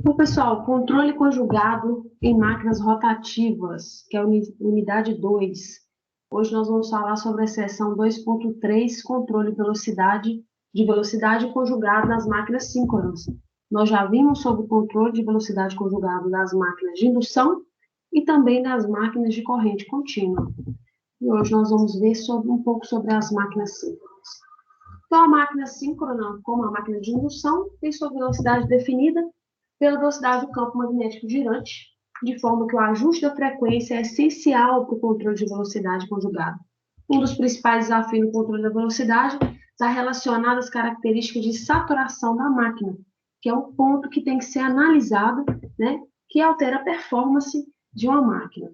Bom, pessoal, controle conjugado em máquinas rotativas, que é a unidade 2. Hoje nós vamos falar sobre a seção 2.3, controle de velocidade conjugada nas máquinas síncronas. Nós já vimos sobre o controle de velocidade conjugada das máquinas de indução e também das máquinas de corrente contínua. E hoje nós vamos ver um pouco sobre as máquinas síncronas. Então, a máquina síncrona, como a máquina de indução, tem sua velocidade definida pela velocidade do campo magnético girante, de forma que o ajuste da frequência é essencial para o controle de velocidade conjugada. Um dos principais desafios no controle da velocidade está relacionado às características de saturação da máquina, que é um ponto que tem que ser analisado, né, que altera a performance de uma máquina.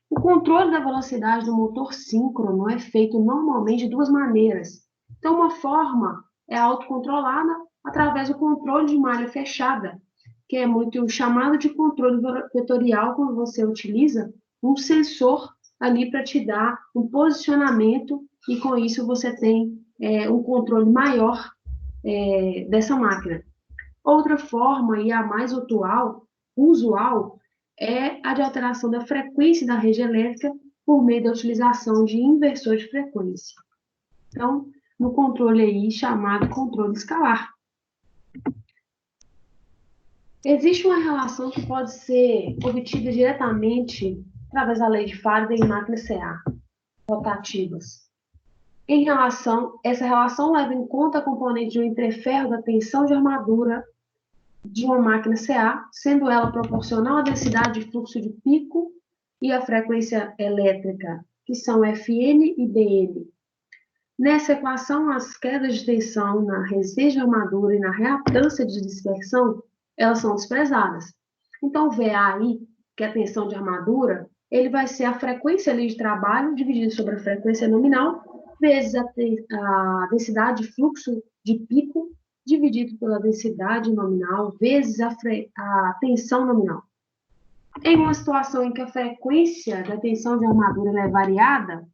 O controle da velocidade do motor síncrono é feito normalmente de duas maneiras. Então, uma forma é autocontrolada através do controle de malha fechada, que é muito chamado de controle vetorial, quando você utiliza um sensor ali para te dar um posicionamento e com isso você tem um controle maior dessa máquina. Outra forma, e a mais usual, é a de alteração da frequência da rede elétrica por meio da utilização de inversor de frequência. Então, no controle aí chamado controle escalar. Existe uma relação que pode ser obtida diretamente através da lei de Faraday em máquinas CA, rotativas. Essa relação leva em conta a componente de um entreferro da tensão de armadura de uma máquina CA, sendo ela proporcional à densidade de fluxo de pico e à frequência elétrica, que são Fn e Bn. Nessa equação, as quedas de tensão na resistência de armadura e na reatância de dispersão, elas são desprezadas. Então, o VAI, que é a tensão de armadura, ele vai ser a frequência ali de trabalho dividida sobre a frequência nominal, vezes a densidade de fluxo de pico, dividido pela densidade nominal, vezes a tensão nominal. Em uma situação em que a frequência da tensão de armadura é variada,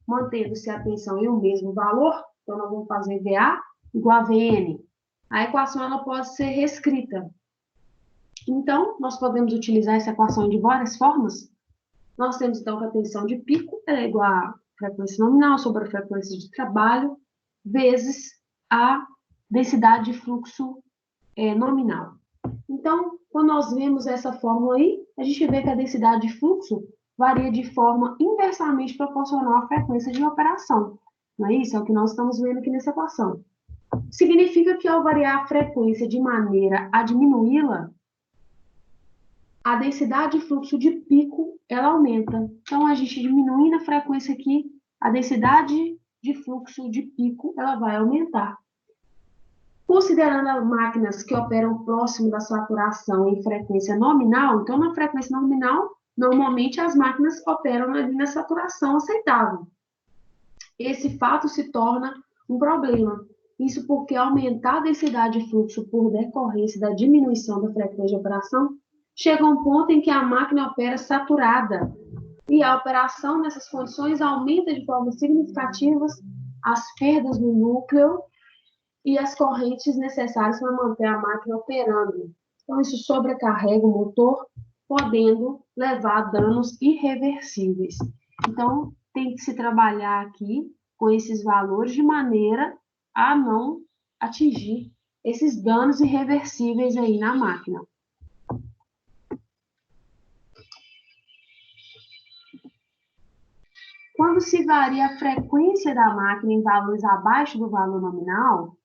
mantendo-se a tensão em um mesmo valor, então nós vamos fazer VA igual a VN. A equação ela pode ser reescrita. Então, nós podemos utilizar essa equação de várias formas. Nós temos, então, que a tensão de pico é igual a frequência nominal sobre a frequência de trabalho, vezes a densidade de fluxo nominal. Então, quando nós vemos essa fórmula aí, a gente vê que a densidade de fluxo varia de forma inversamente proporcional à frequência de operação. Não é isso? É o que nós estamos vendo aqui nessa equação. Significa que ao variar a frequência de maneira a diminuí-la, a densidade de fluxo de pico, ela aumenta. Então, a gente diminuindo a frequência aqui, a densidade de fluxo de pico, ela vai aumentar. Considerando máquinas que operam próximo da saturação em frequência nominal, então, na frequência nominal, normalmente as máquinas operam ali na saturação aceitável. Esse fato se torna um problema. Isso porque aumentar a densidade de fluxo por decorrência da diminuição da frequência de operação chega a um ponto em que a máquina opera saturada. E a operação nessas condições aumenta de forma significativa as perdas no núcleo e as correntes necessárias para manter a máquina operando. Então, isso sobrecarrega o motor, podendo levar a danos irreversíveis. Então, tem que se trabalhar aqui com esses valores de maneira a não atingir esses danos irreversíveis aí na máquina. Quando se varia a frequência da máquina em valores abaixo do valor nominal,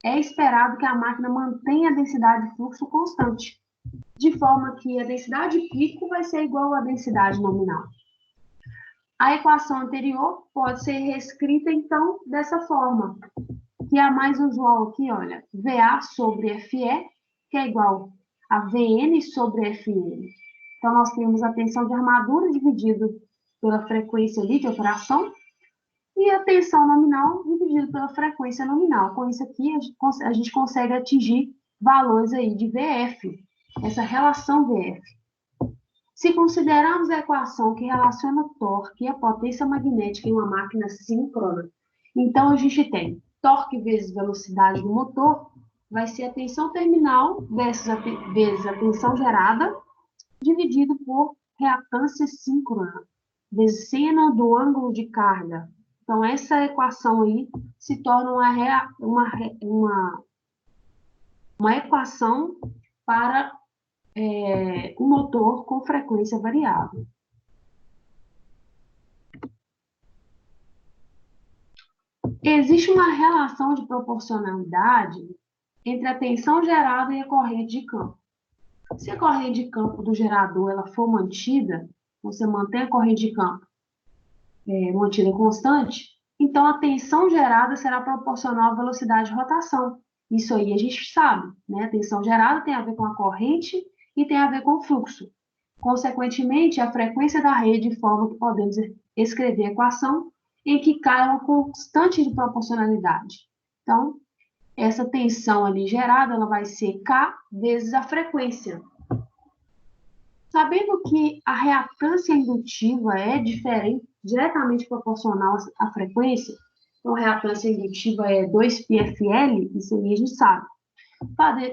é esperado que a máquina mantenha a densidade de fluxo constante, de forma que a densidade pico vai ser igual à densidade nominal. A equação anterior pode ser reescrita, então, dessa forma, que é a mais usual aqui, olha, VA sobre FE, que é igual a VN sobre FN. Então, nós temos a tensão de armadura dividido pela frequência ali de operação, e a tensão nominal dividido pela frequência nominal. Com isso aqui, a gente consegue atingir valores aí de VF, essa relação VF. Se considerarmos a equação que relaciona o torque e a potência magnética em uma máquina síncrona, então a gente tem torque vezes velocidade do motor, vai ser a tensão terminal vezes a tensão gerada, dividido por reatância síncrona, vezes seno do ângulo de carga. Então, essa equação aí se torna uma equação para o motor com frequência variável. Existe uma relação de proporcionalidade entre a tensão gerada e a corrente de campo. Se a corrente de campo do gerador ela for mantida, você mantém a corrente de campo mantida constante, então a tensão gerada será proporcional à velocidade de rotação. Isso aí a gente sabe, né? A tensão gerada tem a ver com a corrente e tem a ver com o fluxo. Consequentemente, a frequência da rede de forma que podemos escrever a equação em que cai uma constante de proporcionalidade. Então, essa tensão ali gerada, ela vai ser K vezes a frequência. Sabendo que a reatância indutiva é diretamente proporcional à frequência, então a reatância indutiva é 2πfL, isso aí a gente sabe.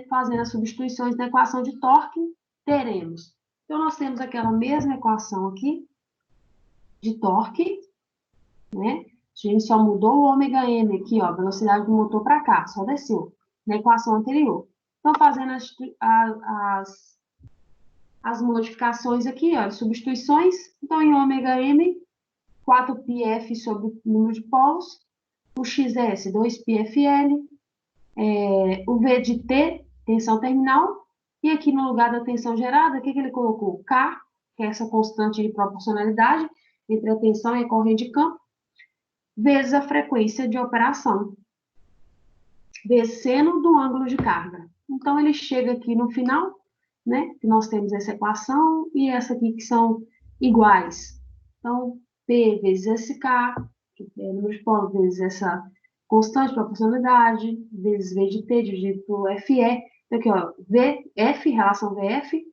Fazendo as substituições na equação de torque, teremos. Então, nós temos aquela mesma equação aqui, de torque, né? A gente só mudou o ômega-m aqui, ó, velocidade do motor para cá, só desceu, na equação anterior. Então, fazendo as modificações aqui, ó, substituições. Então, em ômega-m, 4πf sobre o número de polos, o xs, 2πfl, o v de t, tensão terminal, e aqui no lugar da tensão gerada, o que ele colocou? K, que é essa constante de proporcionalidade entre a tensão e a corrente de campo, vezes a frequência de operação, vezes seno do ângulo de carga. Então, ele chega aqui no final, né, que nós temos essa equação e essa aqui que são iguais. Então, P vezes esse K, que é o número de polos, vezes essa constante de proporcionalidade, vezes V de T dividido por FE. Então, aqui, ó, VF, relação VF,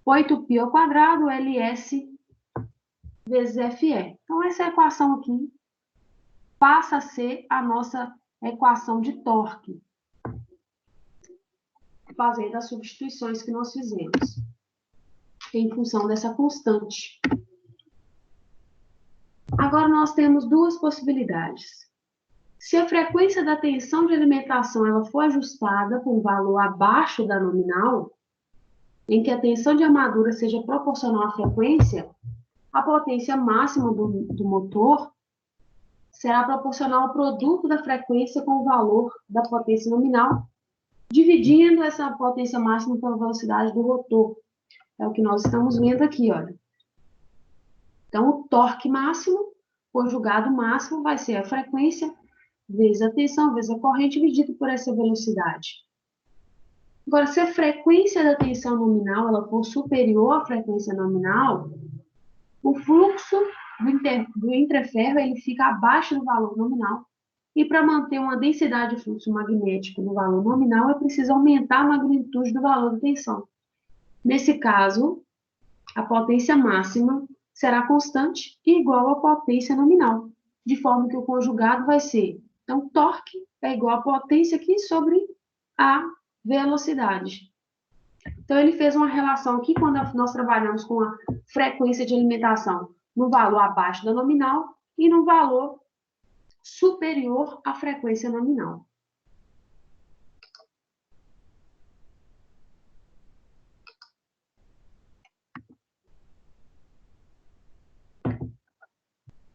8π ao quadrado, LS vezes FE. Então, essa equação aqui passa a ser a nossa equação de torque, fazendo as substituições que nós fizemos, em função dessa constante. Agora, nós temos duas possibilidades. Se a frequência da tensão de alimentação ela for ajustada com um valor abaixo da nominal, em que a tensão de armadura seja proporcional à frequência, a potência máxima do motor será proporcional ao produto da frequência com o valor da potência nominal, dividindo essa potência máxima pela velocidade do rotor. É o que nós estamos vendo aqui, olha. Então, o torque máximo, conjugado máximo, vai ser a frequência vezes a tensão, vezes a corrente, dividido por essa velocidade. Agora, se a frequência da tensão nominal ela for superior à frequência nominal, o fluxo do entreferro ele fica abaixo do valor nominal. E para manter uma densidade de fluxo magnético no valor nominal, é preciso aumentar a magnitude do valor da tensão. Nesse caso, a potência máxima será constante e igual à potência nominal, de forma que o conjugado vai ser, então, torque é igual à potência aqui sobre a velocidade. Então, ele fez uma relação aqui, quando nós trabalhamos com a frequência de alimentação no valor abaixo da nominal e no valor superior à frequência nominal.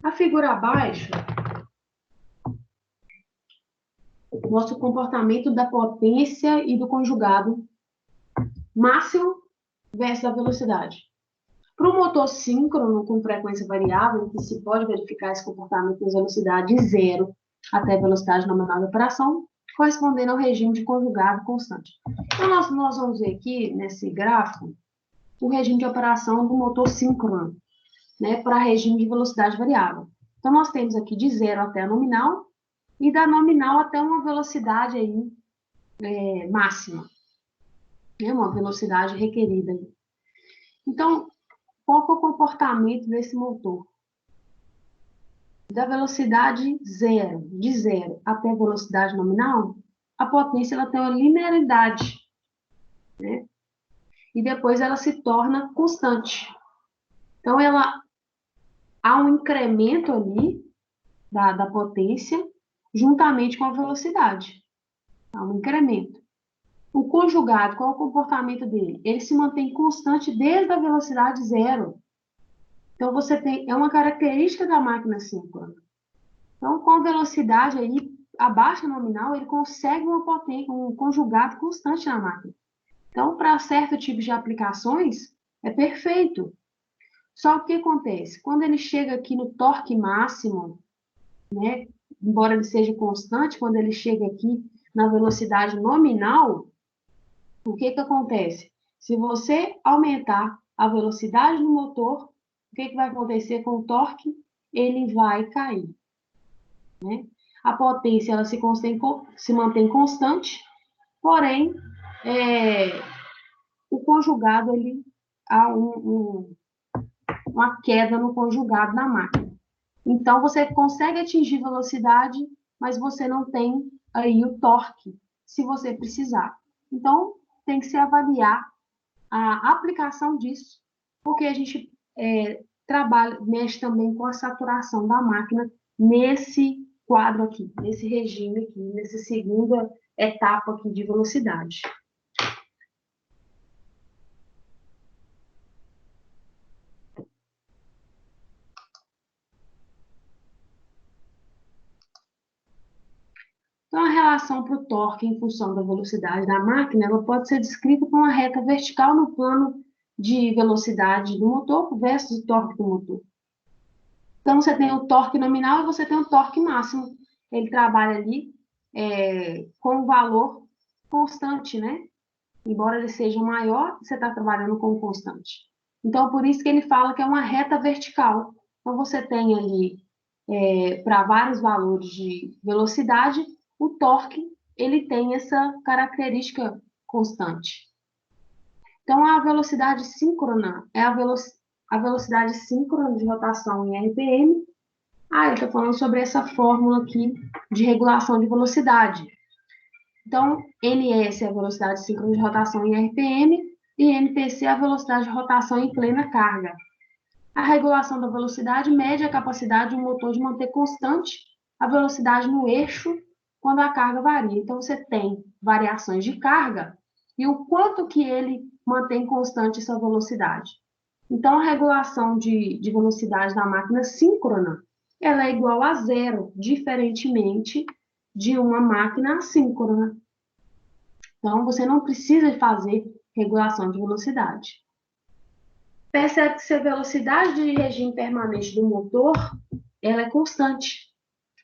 A figura abaixo mostra o comportamento da potência e do conjugado máximo versus a velocidade. Para um motor síncrono com frequência variável, em que se pode verificar esse comportamento nas velocidades zero até velocidade nominal de operação, correspondendo ao regime de conjugado constante. Então, nós vamos ver aqui, nesse gráfico, o regime de operação do motor síncrono, né, para regime de velocidade variável. Então, nós temos aqui de zero até a nominal, e da nominal até uma velocidade aí, máxima, né, uma velocidade requerida. Aí. Então, qual é o comportamento desse motor? Da velocidade zero, de zero até a velocidade nominal, a potência ela tem uma linearidade, né? E depois ela se torna constante. Então, há um incremento ali da potência juntamente com a velocidade. Há um incremento. O conjugado, qual é o comportamento dele? Ele se mantém constante desde a velocidade zero. Então, é uma característica da máquina síncrona. Então, com a velocidade aí abaixo da nominal, ele consegue um conjugado constante na máquina. Então, para certo tipo de aplicações, é perfeito. Só que o que acontece? Quando ele chega aqui no torque máximo, né, embora ele seja constante, quando ele chega aqui na velocidade nominal, o que acontece? Se você aumentar a velocidade do motor, o que vai acontecer com o torque? Ele vai cair, né? A potência ela se mantém constante, porém, é, o conjugado, há uma queda no conjugado na máquina. Então, você consegue atingir velocidade, mas você não tem aí o torque, se você precisar. Então, tem que se avaliar a aplicação disso, porque a gente mexe também com a saturação da máquina nesse quadro aqui, nesse regime aqui, nessa segunda etapa aqui de velocidade. Então, a relação para o torque em função da velocidade da máquina, ela pode ser descrita como uma reta vertical no plano de velocidade do motor versus o torque do motor. Então, você tem o torque nominal e você tem o torque máximo. Ele trabalha ali com um valor constante, né? Embora ele seja maior, você está trabalhando com constante. Então, por isso que ele fala que é uma reta vertical. Então, você tem ali, para vários valores de velocidade, o torque, ele tem essa característica constante. Então, a velocidade síncrona é a velocidade síncrona de rotação em RPM. Ele está falando sobre essa fórmula aqui de regulação de velocidade. Então, NS é a velocidade síncrona de rotação em RPM e NPC é a velocidade de rotação em plena carga. A regulação da velocidade mede a capacidade do motor de manter constante a velocidade no eixo quando a carga varia. Então, você tem variações de carga e o quanto que ele mantém constante essa velocidade. Então, a regulação de velocidade da máquina síncrona, ela é igual a zero, diferentemente de uma máquina assíncrona. Então, você não precisa fazer regulação de velocidade. Percebe-se que a velocidade de regime permanente do motor, ela é constante.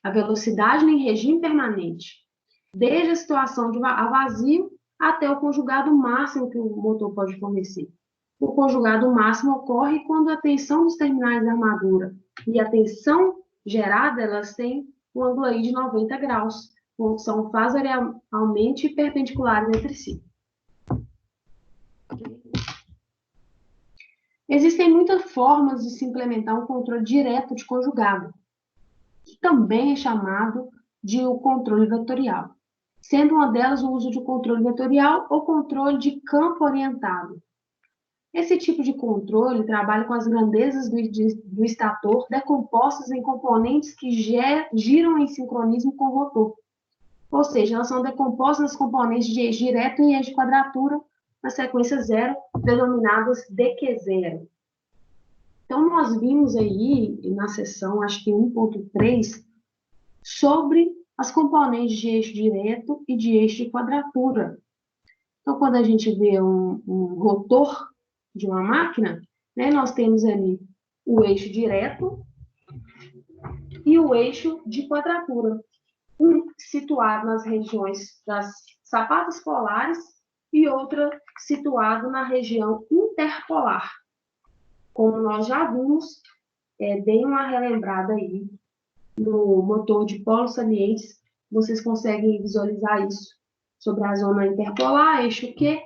A velocidade em regime permanente, desde a situação a vazio até o conjugado máximo que o motor pode fornecer. O conjugado máximo ocorre quando a tensão dos terminais da armadura e a tensão gerada, elas têm um ângulo aí de 90 graus, são fasorialmente perpendiculares entre si. Existem muitas formas de se implementar um controle direto de conjugado, que também é chamado de o controle vetorial, sendo uma delas o uso de controle vetorial ou controle de campo orientado. Esse tipo de controle trabalha com as grandezas do estator decompostas em componentes que giram em sincronismo com o rotor. Ou seja, elas são decompostas nas componentes de eixo direto e eixo de quadratura na sequência zero, denominadas DQ0. Então, nós vimos aí, na seção, acho que 1.3, sobre as componentes de eixo direto e de eixo de quadratura. Então, quando a gente vê um rotor de uma máquina, né, nós temos ali o eixo direto e o eixo de quadratura, um situado nas regiões das sapatas polares e outra situado na região interpolar. Como nós já vimos, dei uma relembrada aí no motor de polos salientes, vocês conseguem visualizar isso sobre a zona interpolar, eixo Q,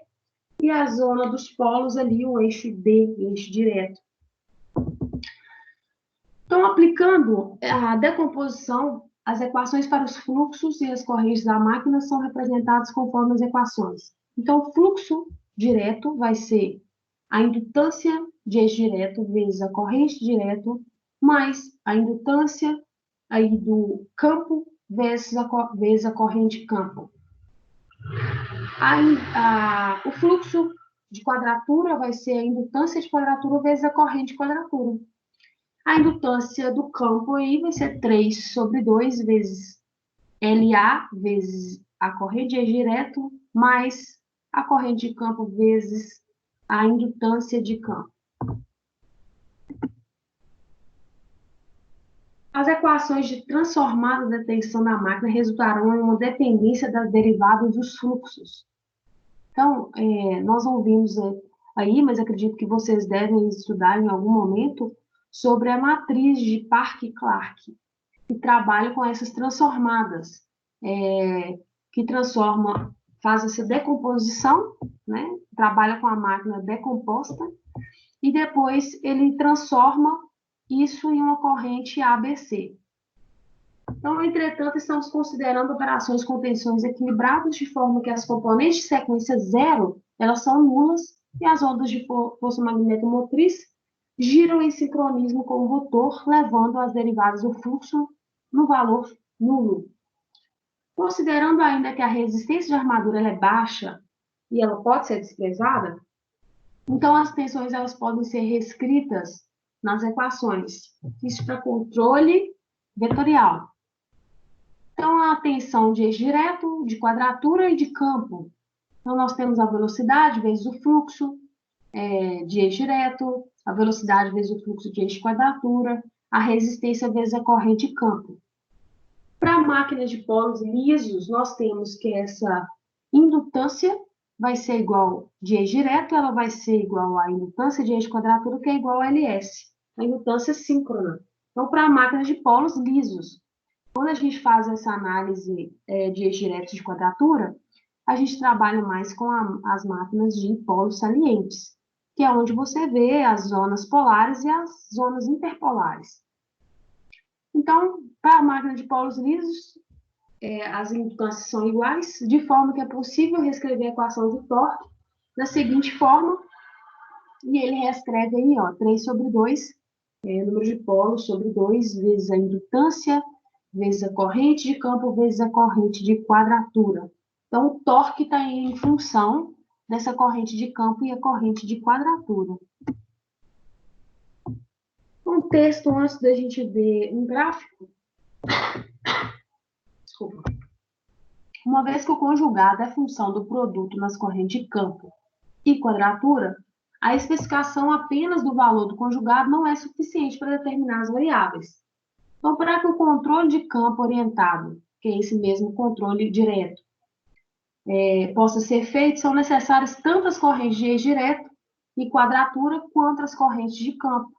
e a zona dos polos ali, o eixo D, eixo direto. Então, aplicando a decomposição As equações para os fluxos e as correntes da máquina são representadas conforme as equações. Então, o fluxo direto vai ser a indutância de eixo direto vezes a corrente direto, mais a indutância aí do campo vezes a corrente campo. O fluxo de quadratura vai ser a indutância de quadratura vezes a corrente de quadratura. A indutância do campo aí vai ser 3 sobre 2 vezes LA vezes a corrente de direto mais a corrente de campo vezes a indutância de campo. As equações de transformada da tensão da máquina resultarão em uma dependência das derivadas dos fluxos. Então, nós não vimos aí, mas acredito que vocês devem estudar em algum momento sobre a matriz de Park-Clark, que trabalha com essas transformadas, que faz essa decomposição, né? Trabalha com a máquina decomposta, e depois ele transforma isso em uma corrente ABC. Então, entretanto, estamos considerando operações com tensões equilibradas de forma que as componentes de sequência zero, elas são nulas, e as ondas de força magnetomotriz giram em sincronismo com o rotor, levando as derivadas do fluxo no valor nulo. Considerando ainda que a resistência de armadura é baixa e ela pode ser desprezada, então as tensões elas podem ser reescritas nas equações. Isso para controle vetorial. Então, a tensão de eixo direto, de quadratura e de campo. Então, nós temos a velocidade vezes o fluxo de eixo direto, a velocidade vezes o fluxo de eixo de quadratura, a resistência vezes a corrente de campo. Para máquinas de polos lisos, nós temos que essa indutância vai ser igual de eixo direto, ela vai ser igual à indutância de eixo de quadratura, que é igual a LS, a indutância síncrona. Então, para máquinas de polos lisos, quando a gente faz essa análise de eixo direto de quadratura, a gente trabalha mais com as máquinas de polos salientes, que é onde você vê as zonas polares e as zonas interpolares. Então, para a máquina de polos lisos, as indutâncias são iguais, de forma que é possível reescrever a equação de torque da seguinte forma, e ele reescreve aí, ó, 3 sobre 2, número de polos sobre 2 vezes a indutância, vezes a corrente de campo, vezes a corrente de quadratura. Então, o torque está em função dessa corrente de campo e a corrente de quadratura. Um texto antes da gente ver um gráfico. Desculpa. Uma vez que o conjugado é função do produto nas correntes de campo e quadratura, a especificação apenas do valor do conjugado não é suficiente para determinar as variáveis. Então, para que o controle de campo orientado, que é esse mesmo controle direto, possa ser feito, são necessárias tanto as correntes de eixo direto e quadratura quanto as correntes de campo.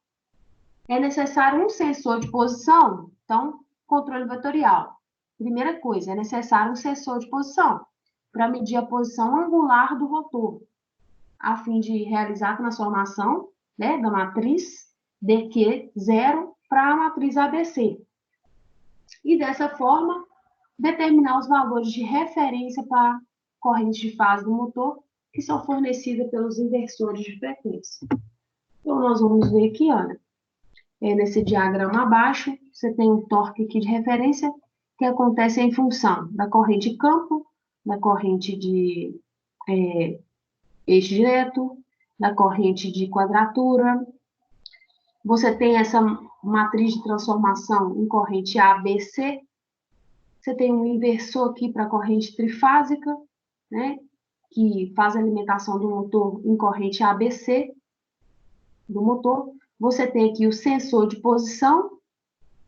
É necessário um sensor de posição, então, controle vetorial. Primeira coisa, é necessário um sensor de posição para medir a posição angular do rotor, a fim de realizar a transformação, né, da matriz DQ0 para a matriz ABC. E dessa forma, determinar os valores de referência para a corrente de fase do motor, que são fornecidas pelos inversores de frequência. Então, nós vamos ver aqui, olha, nesse diagrama abaixo, você tem um torque aqui de referência, que acontece em função da corrente de campo, da corrente de eixo direto, da corrente de quadratura. Você tem essa matriz de transformação em corrente ABC. Você tem um inversor aqui para a corrente trifásica, né, que faz a alimentação do motor em corrente ABC do motor. Você tem aqui o sensor de posição,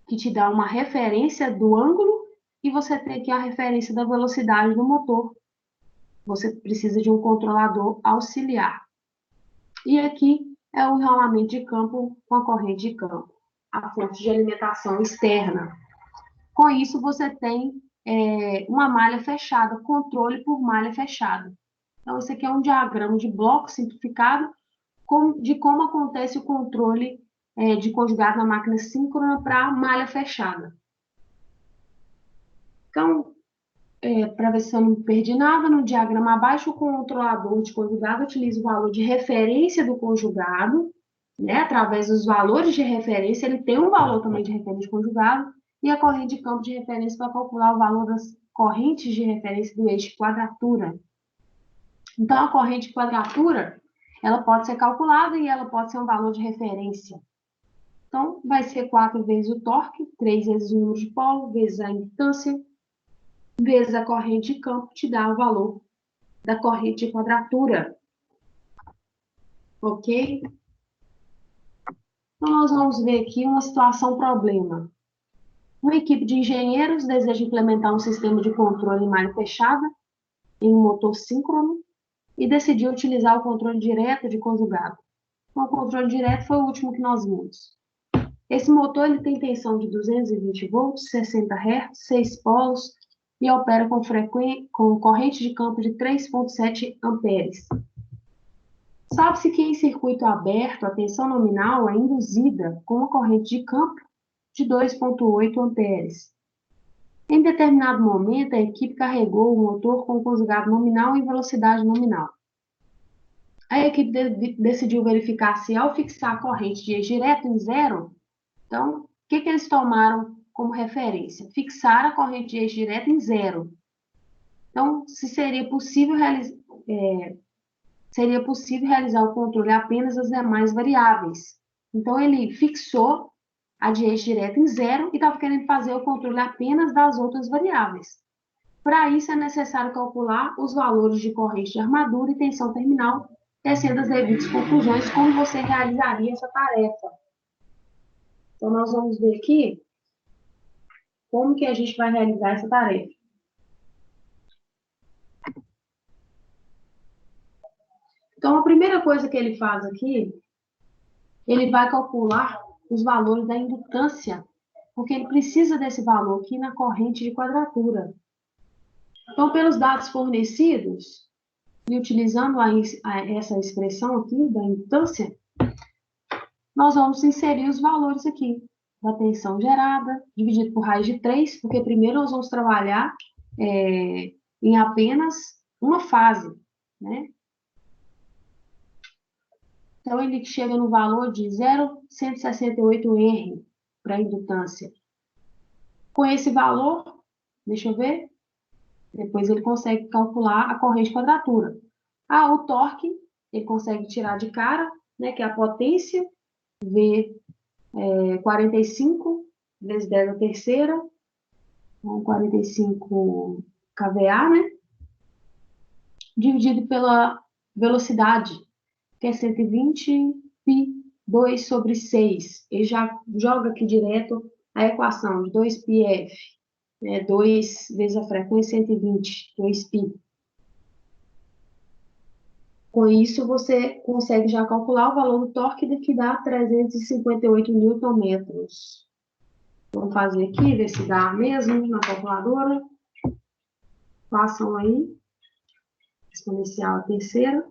que te dá uma referência do ângulo, e você tem aqui a referência da velocidade do motor. Você precisa de um controlador auxiliar. E aqui é o enrolamento de campo com a corrente de campo, a fonte de alimentação externa. Com isso, você tem uma malha fechada, controle por malha fechada. Então, esse aqui é um diagrama de bloco simplificado de como acontece o controle de conjugado na máquina síncrona para malha fechada. Então, para ver se eu não perdi nada, no diagrama abaixo, o controlador de conjugado utiliza o valor de referência do conjugado, né? Através dos valores de referência, ele tem um valor também de referência conjugado, e a corrente de campo de referência para calcular o valor das correntes de referência do eixo de quadratura. Então, a corrente de quadratura, ela pode ser calculada e ela pode ser um valor de referência. Então, vai ser 4 vezes o torque, 3 vezes o número de polo, vezes a indutância, vezes a corrente de campo, te dá o valor da corrente de quadratura. Ok? Então, nós vamos ver aqui uma situação problema. Uma equipe de engenheiros deseja implementar um sistema de controle em malha fechada em um motor síncrono e decidiu utilizar o controle direto de conjugado. Então, o controle direto foi o último que nós vimos. Esse motor ele tem tensão de 220 volts, 60 Hz, 6 polos e opera com corrente de campo de 3,7 amperes. Sabe-se que em circuito aberto a tensão nominal é induzida com uma corrente de campo de 2,8 amperes. Em determinado momento, a equipe carregou o motor com conjugado nominal em velocidade nominal. A equipe decidiu verificar se, ao fixar a corrente de eixo direto em zero, então, o que eles tomaram como referência? Fixar a corrente de eixo direto em zero. Então, se seria possível realizar o controle apenas das demais variáveis. Então, ele fixou a de eixo direto em zero e estava querendo fazer o controle apenas das outras variáveis. Para isso, é necessário calcular os valores de corrente de armadura e tensão terminal, tecendo as devidas conclusões, como você realizaria essa tarefa. Então, nós vamos ver aqui como que a gente vai realizar essa tarefa. Então, a primeira coisa que ele faz aqui, ele vai calcular os valores da indutância, porque ele precisa desse valor aqui na corrente de quadratura. Então, pelos dados fornecidos, e utilizando essa expressão aqui da indutância, nós vamos inserir os valores aqui da tensão gerada, dividido por raiz de 3, porque primeiro nós vamos trabalhar em apenas uma fase, né? Então, ele chega no valor de 0,168 R para a indutância. Com esse valor, deixa eu ver, depois ele consegue calcular a corrente de quadratura. O torque, ele consegue tirar de cara, né, que é a potência, V 45 vezes 10 a terceira, então 45 kVA, né, dividido pela velocidade, que é 120 π2 sobre 6. Ele já joga aqui direto a equação de 2πf, 2 vezes a frequência 120, 2π. Com isso, você consegue já calcular o valor do torque, que dá 358 Nm. Vamos fazer aqui, ver se dá mesmo na calculadora. Façam aí. Exponencial a terceira,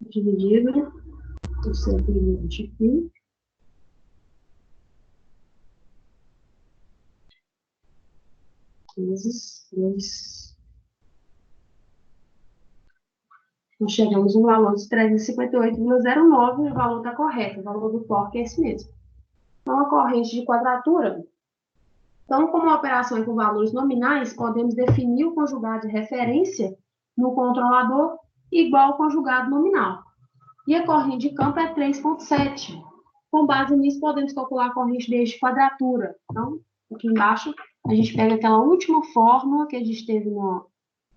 dividido por 120π. Vezes 2. Então, chegamos no valor de 358,09, o valor está correto, o valor do torque é esse mesmo. Então, a corrente de quadratura. Então, como a operação é com valores nominais, podemos definir o conjugado de referência no controlador igual ao conjugado nominal. E a corrente de campo é 3,7. Com base nisso, podemos calcular a corrente de eixo de quadratura. Então, aqui embaixo, a gente pega aquela última fórmula que a gente teve no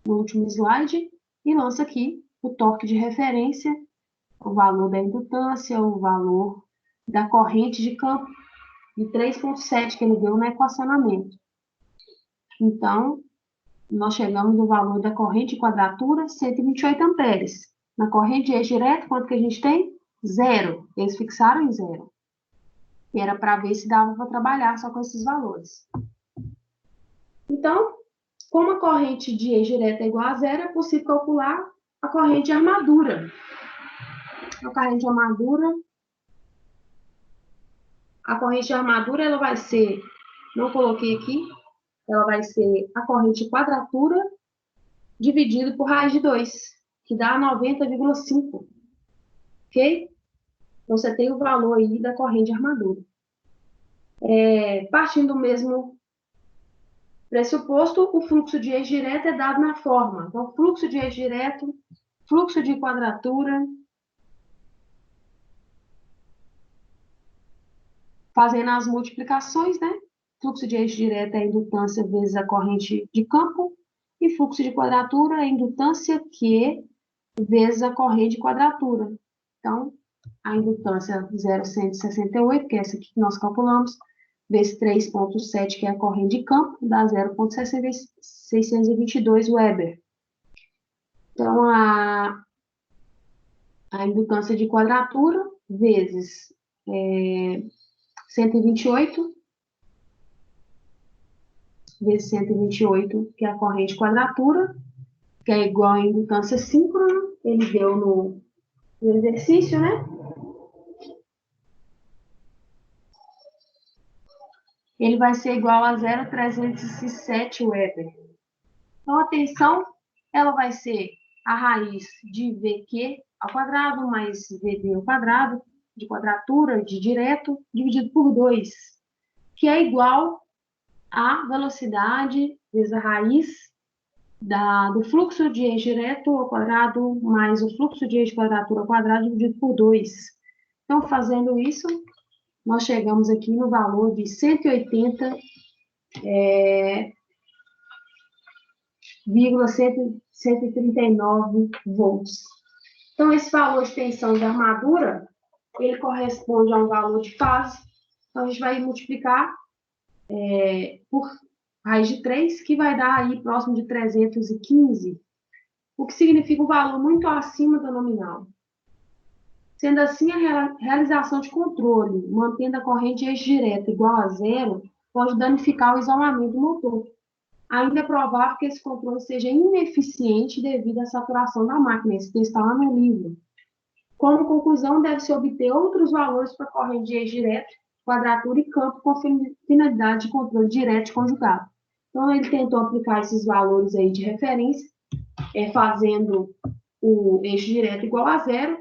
último slide e lança aqui o torque de referência, o valor da indutância, o valor da corrente de campo de 3,7 que ele deu no equacionamento. Então, nós chegamos no valor da corrente de quadratura, 128 amperes. Na corrente de eixo direto, quanto que a gente tem? 0. Eles fixaram em 0. E era para ver se dava para trabalhar só com esses valores. Então, como a corrente de eixo direto é igual a 0, é possível calcular a corrente de armadura. A corrente de armadura ela vai ser, não coloquei aqui, ela vai ser a corrente de quadratura dividido por raiz de 2, que dá 90,5. Ok? Então, você tem o valor aí da corrente de armadura. Partindo do mesmo pressuposto, o fluxo de eixo direto é dado na forma. Então, fluxo de eixo direto, fluxo de quadratura, fazendo as multiplicações, né? Fluxo de eixo direto é a indutância vezes a corrente de campo, e fluxo de quadratura é a indutância Q vezes a corrente de quadratura. Então, a indutância 0,168, que é essa aqui que nós calculamos, vezes 3,7, que é a corrente de campo, dá 0,622 Weber. Então, a indutância de quadratura vezes 128, vezes 128, que é a corrente de quadratura, que é igual à indutância síncrona, ele deu no exercício, né? Ele vai ser igual a 0,307 Weber. Então, a tensão, ela vai ser a raiz de VQ ao quadrado mais VD ao quadrado, de quadratura, de direto, dividido por 2, que é igual à velocidade vezes a raiz do fluxo de eixo direto ao quadrado mais o fluxo de eixo de quadratura ao quadrado dividido por 2. Então, fazendo isso, nós chegamos aqui no valor de 180,139 volts. Então, esse valor de tensão de armadura, ele corresponde a um valor de fase. Então, a gente vai multiplicar por raiz de 3, que vai dar aí próximo de 315, o que significa um valor muito acima do nominal. Sendo assim, a realização de controle, mantendo a corrente eixo direto igual a zero, pode danificar o isolamento do motor. Ainda é provável que esse controle seja ineficiente devido à saturação da máquina. Esse texto está lá no livro. Como conclusão, deve-se obter outros valores para a corrente de eixo direto, quadratura e campo com finalidade de controle direto e conjugado. Então, ele tentou aplicar esses valores aí de referência, fazendo o eixo direto igual a zero,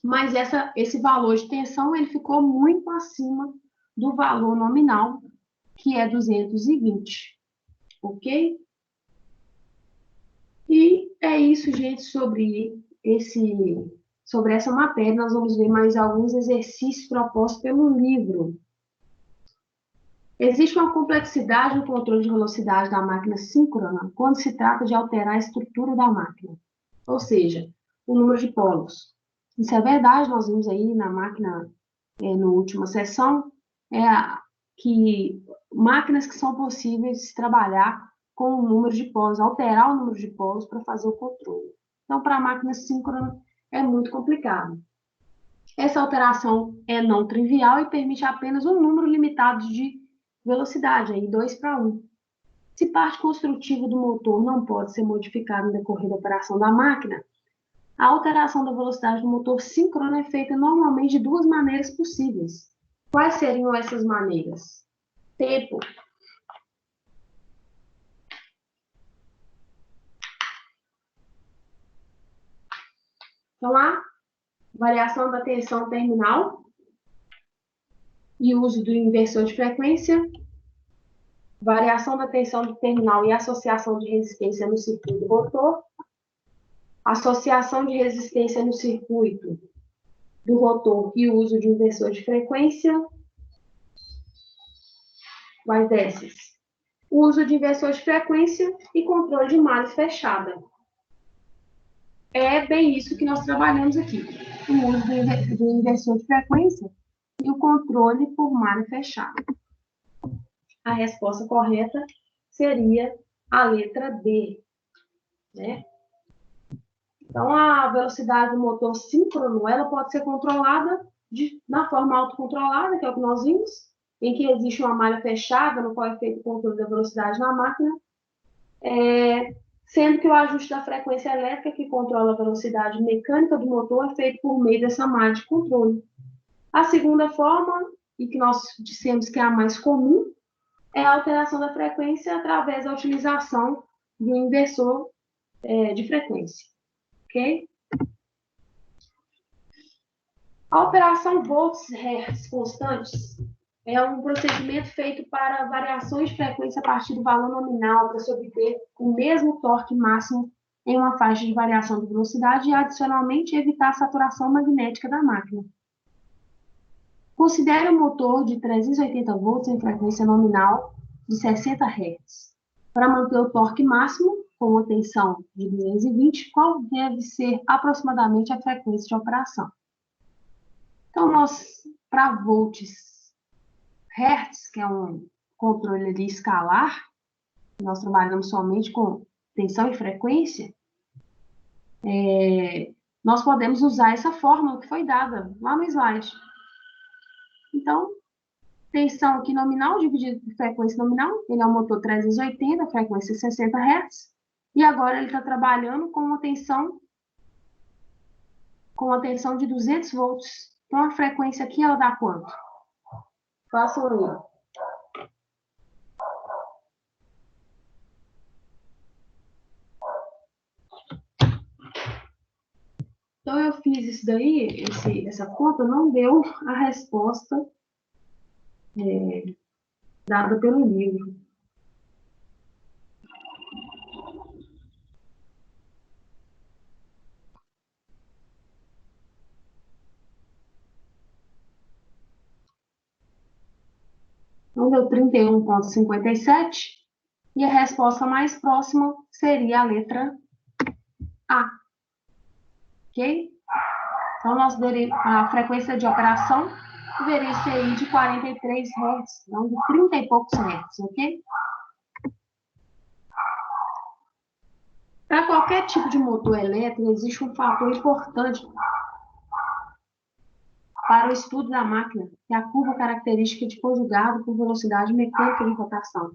mas esse valor de tensão ele ficou muito acima do valor nominal, que é 220, ok? E é isso, gente, sobre essa matéria. Nós vamos ver mais alguns exercícios propostos pelo livro. Existe uma complexidade no controle de velocidade da máquina síncrona quando se trata de alterar a estrutura da máquina, ou seja, o número de polos. Isso é verdade, nós vimos aí na máquina, na última sessão, que máquinas que são possíveis de trabalhar com o número de polos, alterar o número de polos para fazer o controle. Então, para a máquina síncrona, é muito complicado. Essa alteração é não trivial e permite apenas um número limitado de velocidade, aí 2:1. Se parte construtiva do motor não pode ser modificada no decorrer da operação da máquina, a alteração da velocidade do motor síncrono é feita normalmente de duas maneiras possíveis. Quais seriam essas maneiras? Tempo. Então, a variação da tensão terminal e uso do inversor de frequência, variação da tensão do terminal e associação de resistência no circuito do rotor, associação de resistência no circuito do rotor e uso de inversor de frequência. Quais dessas? O uso de inversor de frequência e controle de malha fechada. É bem isso que nós trabalhamos aqui. O uso do inversor de frequência e o controle por malha fechada. A resposta correta seria a letra D, né? Então, a velocidade do motor síncrono, ela pode ser controlada na forma autocontrolada, que é o que nós vimos, em que existe uma malha fechada, no qual é feito o controle da velocidade na máquina, sendo que o ajuste da frequência elétrica, que controla a velocidade mecânica do motor, é feito por meio dessa malha de controle. A segunda forma, e que nós dissemos que é a mais comum, é a alteração da frequência através da utilização de um inversor de frequência, ok? A operação volts-hertz constantes é um procedimento feito para variações de frequência a partir do valor nominal para se obter o mesmo torque máximo em uma faixa de variação de velocidade e, adicionalmente, evitar a saturação magnética da máquina. Considere um motor de 380 volts em frequência nominal de 60 Hz. Para manter o torque máximo, com uma tensão de 220, qual deve ser aproximadamente a frequência de operação? Então, para volts Hertz, que é um controle ali escalar, nós trabalhamos somente com tensão e frequência, nós podemos usar essa fórmula que foi dada lá no slide. Então, tensão aqui nominal dividido por frequência nominal, ele é um motor 380, frequência 60 Hz, e agora ele está trabalhando com uma tensão de 200 volts. Então, a frequência aqui, ela dá quanto? Façam aí. Então, eu fiz isso daí, essa conta não deu a resposta dada pelo livro. Então, deu 31,57, e a resposta mais próxima seria a letra A. Ok? Então, a frequência de operação deveria ser aí de 43 Hz, não de 30 e poucos Hz, ok? Para qualquer tipo de motor elétrico, existe um fator importante para o estudo da máquina, que é a curva característica de conjugado por velocidade mecânica de rotação.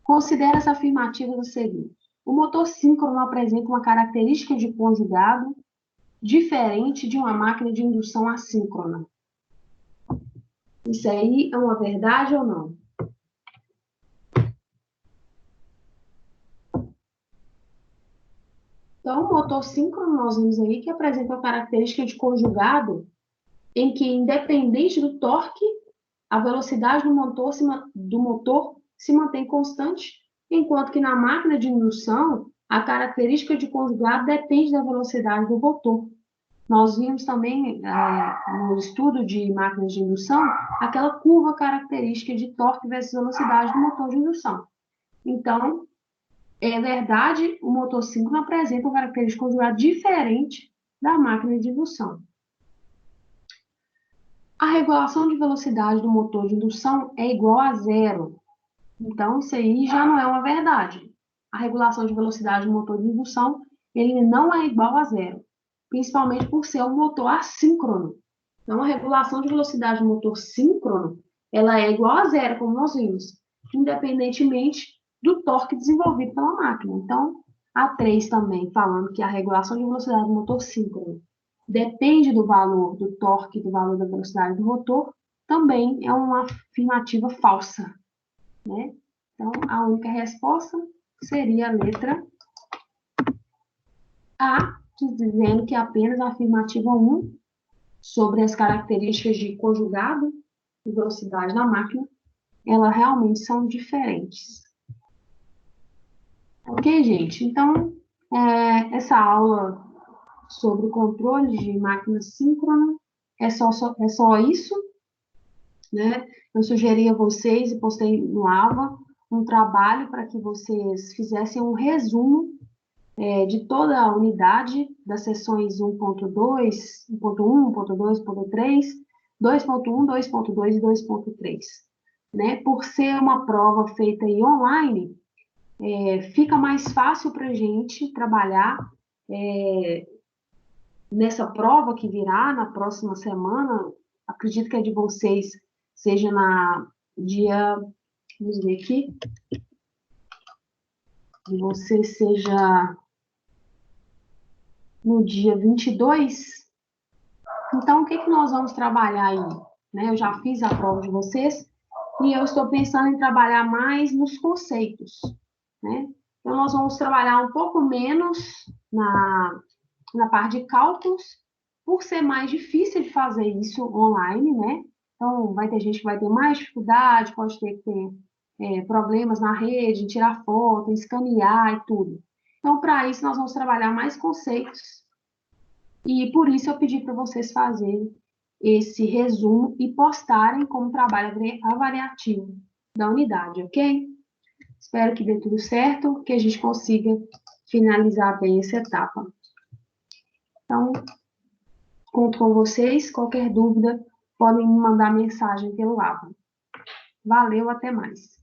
Considere as afirmativas do seguinte: o motor síncrono apresenta uma característica de conjugado diferente de uma máquina de indução assíncrona. Isso aí é uma verdade ou não? Então, o motor síncrono, nós vimos aí que apresenta uma característica de conjugado em que, independente do torque, a velocidade do motor se mantém constante, enquanto que na máquina de indução, a característica de conjugado depende da velocidade do motor. Nós vimos também, no estudo de máquinas de indução, aquela curva característica de torque versus velocidade do motor de indução. Então, é verdade, o motor síncrono apresenta uma característica conjugada diferente da máquina de indução. A regulação de velocidade do motor de indução é igual a zero. Então, isso aí já não é uma verdade. A regulação de velocidade do motor de indução, ele não é igual a zero, principalmente por ser um motor assíncrono. Então, a regulação de velocidade do motor síncrono, ela é igual a zero, como nós vimos, independentemente do torque desenvolvido pela máquina. Então, a 3 também, falando que a regulação de velocidade do motor síncrono depende do valor do torque, do valor da velocidade do motor, também é uma afirmativa falsa, né? Então, a única resposta seria a letra A, dizendo que apenas a afirmativa 1 sobre as características de conjugado e velocidade da máquina, elas realmente são diferentes. Ok, gente? Então, essa aula sobre o controle de máquina síncrona é só isso, né? Eu sugeri a vocês, e postei no AVA, um trabalho para que vocês fizessem um resumo de toda a unidade das sessões 1.2, 1.1, 1.2, 1.3, 2.1, 2.2 e 2.3. Né? Por ser uma prova feita aí online, fica mais fácil para a gente trabalhar nessa prova que virá na próxima semana. Acredito que a de vocês seja vamos ver aqui, de vocês seja no dia 22. Então, o que nós vamos trabalhar aí? Né? Eu já fiz a prova de vocês, e eu estou pensando em trabalhar mais nos conceitos, né? Então, nós vamos trabalhar um pouco menos na parte de cálculos, por ser mais difícil de fazer isso online, né? Então, vai ter gente que vai ter mais dificuldade, pode ter que ter problemas na rede, em tirar foto, em escanear e tudo. Então, para isso, nós vamos trabalhar mais conceitos, e por isso eu pedi para vocês fazerem esse resumo e postarem como trabalho avaliativo da unidade, ok? Espero que dê tudo certo, que a gente consiga finalizar bem essa etapa. Então, conto com vocês. Qualquer dúvida, podem me mandar mensagem pelo Aba. Valeu, até mais.